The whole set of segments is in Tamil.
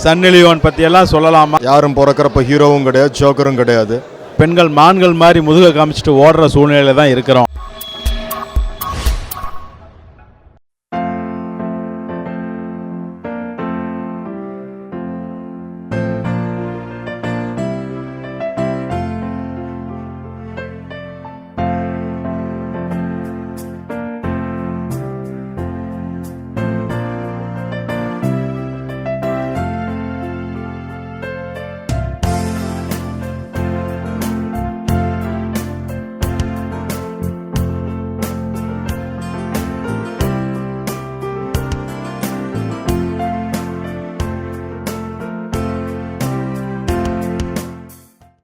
சன்னி லியோன் பற்றியெல்லாம் சொல்லலாமா? யாரும் பிறக்கிறப்ப ஹீரோவும் கிடையாது, ஜோக்கரும் கிடையாது. பெண்கள் மான்கள் மாதிரி முதுகை காமிச்சிட்டு ஓடுற சூழ்நிலையில தான் இருக்கிறோம்.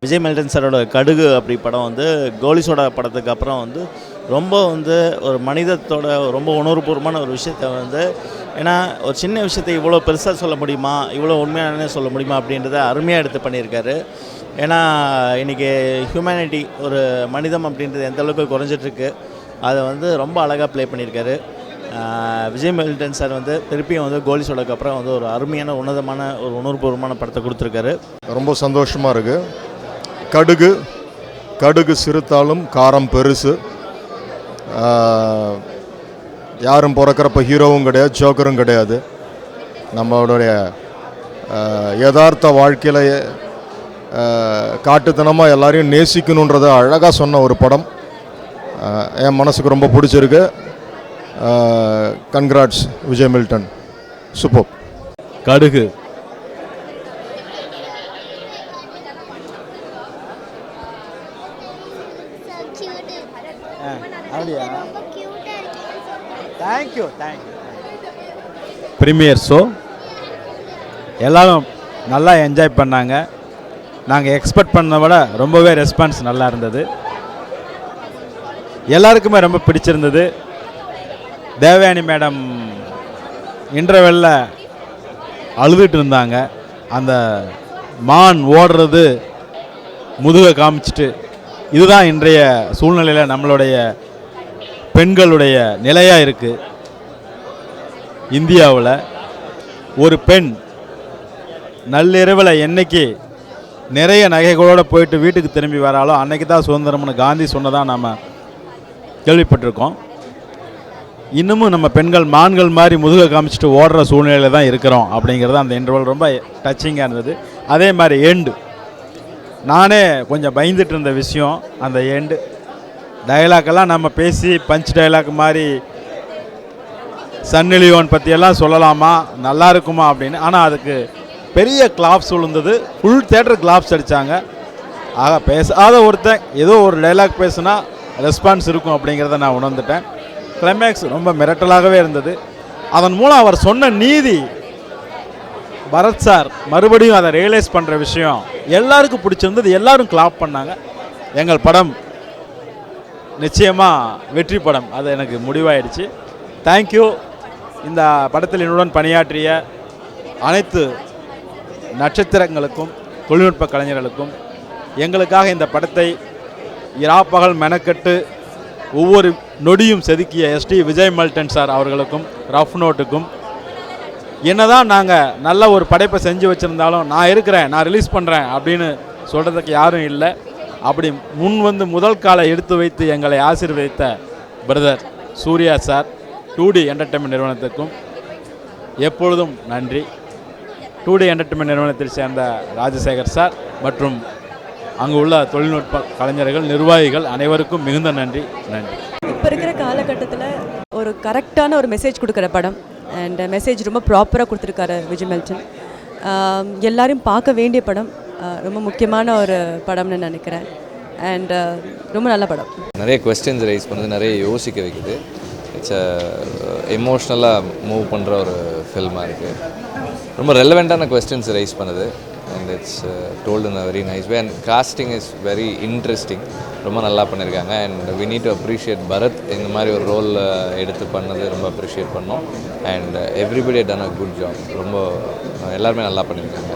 விஜய் மெல்டன் சாரோட கடுகு அப்படி படம் வந்து கோலிசோட படத்துக்கு அப்புறம் வந்து ரொம்ப வந்து ஒரு மனிதத்தோட ரொம்ப உணர்வுபூர்வமான ஒரு விஷயத்தை வந்து, ஏன்னா ஒரு சின்ன விஷயத்தை இவ்வளோ பெருசாக சொல்ல முடியுமா, இவ்வளோ உண்மையான சொல்ல முடியுமா அப்படின்றத அருமையாக எடுத்து பண்ணியிருக்காரு. ஏன்னா இன்றைக்கி ஹியூமனிட்டி, ஒரு மனிதம் அப்படின்றது எந்த அளவுக்கு குறைஞ்சிட்ருக்கு, அதை வந்து ரொம்ப அழகாக ப்ளே பண்ணியிருக்காரு. விஜய் மெல்டன் சார் வந்து திருப்பியும் வந்து கோலிசோடக்கு அப்புறம் வந்து ஒரு அருமையான உன்னதமான ஒரு உணர்வுபூர்வமான படத்தை கொடுத்துருக்காரு. ரொம்ப சந்தோஷமாக இருக்குது. கடுகு சிறுத்தாலும் காரம் பெருசு. யாரும் பிறக்கிறப்ப ஹீரோவும் கிடையாது, ஜோக்கரும் கிடையாது. நம்மளுடைய யதார்த்த வாழ்க்கையில் காட்டுத்தனமாக எல்லாரையும் நேசிக்கணுன்றதை அழகாக சொன்ன ஒரு படம். என் மனசுக்கு ரொம்ப பிடிச்சிருக்கு. Congrats Vijay Milton, super. கடுகு தேங்க்யூ. ப்ரீமியர் ஷோ எல்லாரும் நல்லா என்ஜாய் பண்ணாங்க. நாங்கள் எக்ஸ்பெக்ட் பண்ணதை விட ரொம்பவே ரெஸ்பான்ஸ் நல்லா இருந்தது. எல்லாருக்குமே ரொம்ப பிடிச்சிருந்தது. தேவயானி மேடம் இன்டர்வெல்ல அழுதுட்டு இருந்தாங்க. அந்த மான் ஓடுறது முதுகை காமிச்சிட்டு, இதுதான் இன்றைய சூழ்நிலையில் நம்மளுடைய பெண்களுடைய நிலையாக இருக்குது. இந்தியாவில் ஒரு பெண் நள்ளிரவில் என்னைக்கு நிறைய நகைகளோடு போயிட்டு வீட்டுக்கு திரும்பி வராலோ அன்னைக்கு தான் சுதந்திரம்னு காந்தி சொன்னதாக நாம் கேள்விப்பட்டிருக்கோம். இன்னமும் நம்ம பெண்கள் மான்கள் மாதிரி முதுகை காமிச்சிட்டு ஓடுற சூழ்நிலையில் தான் இருக்கிறோம் அப்படிங்கிறது அந்த இன்டர்வல் ரொம்ப டச்சிங்காக இருந்தது. அதே மாதிரி எண்டு, நானே கொஞ்சம் பயந்துட்டு இருந்த விஷயம் அந்த எண்டு டயலாக்கெல்லாம் நம்ம பேசி பஞ்ச் டயலாக் மாதிரி சன்னி லியோன் பற்றியெல்லாம் சொல்லலாமா, நல்லா இருக்குமா அப்படின்னு. ஆனால் அதுக்கு பெரிய கிளாப்ஸ் விழுந்தது. ஃபுல் தேட்டர் கிளாப்ஸ் அடித்தாங்க. ஆக பேசாத ஒருத்தன் ஏதோ ஒரு டைலாக் பேசுனா ரெஸ்பான்ஸ் இருக்கும் அப்படிங்கிறத நான் உணர்ந்துட்டேன். கிளைமேக்ஸ் ரொம்ப மிரட்டலாகவே இருந்தது. அதன் மூலம் அவர் சொன்ன நீதி, பரத் சார் மறுபடியும் அதை ரியலைஸ் பண்ணுற விஷயம் எல்லாருக்கும் பிடிச்சிருந்தது. எல்லாரும் கிளாப் பண்ணாங்க. எங்கள் படம் நிச்சயமாக வெற்றி படம், அது எனக்கு முடிவாயிடுச்சு. தேங்க்யூ. இந்த படத்தில் என்னுடன் பணியாற்றிய அனைத்து நட்சத்திரங்களுக்கும் தொழில்நுட்ப கலைஞர்களுக்கும், எங்களுக்காக இந்த படத்தை இராப்பகல் மெனக்கெட்டு ஒவ்வொரு நொடியும் செதுக்கிய எஸ்டி விஜய் மெல்டன் சார் அவர்களுக்கும், ரஃப் நோட்டுக்கும், என்னதான் நாங்கள் நல்ல ஒரு படைப்பை செஞ்சு வச்சுருந்தாலும் நான் இருக்கிறேன், நான் ரிலீஸ் பண்ணுறேன் அப்படின்னு சொல்கிறதுக்கு யாரும் இல்லை. அப்படி முன் வந்து முதல் காலை எடுத்து வைத்து எங்களை ஆசீர்வதித்த brother Surya sir, 2D entertainment நிறுவனத்துக்கும் எப்பொழுதும் நன்றி. 2D என்டர்டெயின்மெண்ட் நிறுவனத்தில் சேர்ந்த ராஜசேகர் சார் மற்றும் அங்கு உள்ள தொழில்நுட்ப கலைஞர்கள், நிர்வாகிகள் அனைவருக்கும் மிகுந்த நன்றி. இப்போ இருக்கிற காலகட்டத்தில் ஒரு கரெக்டான ஒரு மெசேஜ் கொடுக்குற படம், அண்ட் மெசேஜ் ரொம்ப ப்ராப்பராக கொடுத்துருக்காரு விஜய் மெல்டன். எல்லாரையும் பார்க்க வேண்டிய படம், ரொம்ப முக்கியமான ஒரு படம்னு நினைக்கிறேன். அண்ட் ரொம்ப நல்ல படம். நிறைய கொஸ்டின்ஸ் ரைஸ் பண்ணுது, நிறைய யோசிக்க வைக்குது. இட்ஸ் எமோஷ்னலாக மூவ் பண்ணுற ஒரு ஃபில்மாக இருக்குது. ரொம்ப ரெலவெண்ட்டான கொஸ்டின்ஸ் ரைஸ் பண்ணுது. And it's told in a very nice way. And casting is very interesting. ரொம்ப நல்லா பண்ணியிருக்காங்க. And we need to appreciate Bharath. இந்த மாதிரி ஒரு ரோல் எடுத்து பண்ணது ரொம்ப அப்ரிஷியேட் பண்ணோம். And everybody done a good job. ரொம்ப எல்லாருமே நல்லா பண்ணியிருக்காங்க.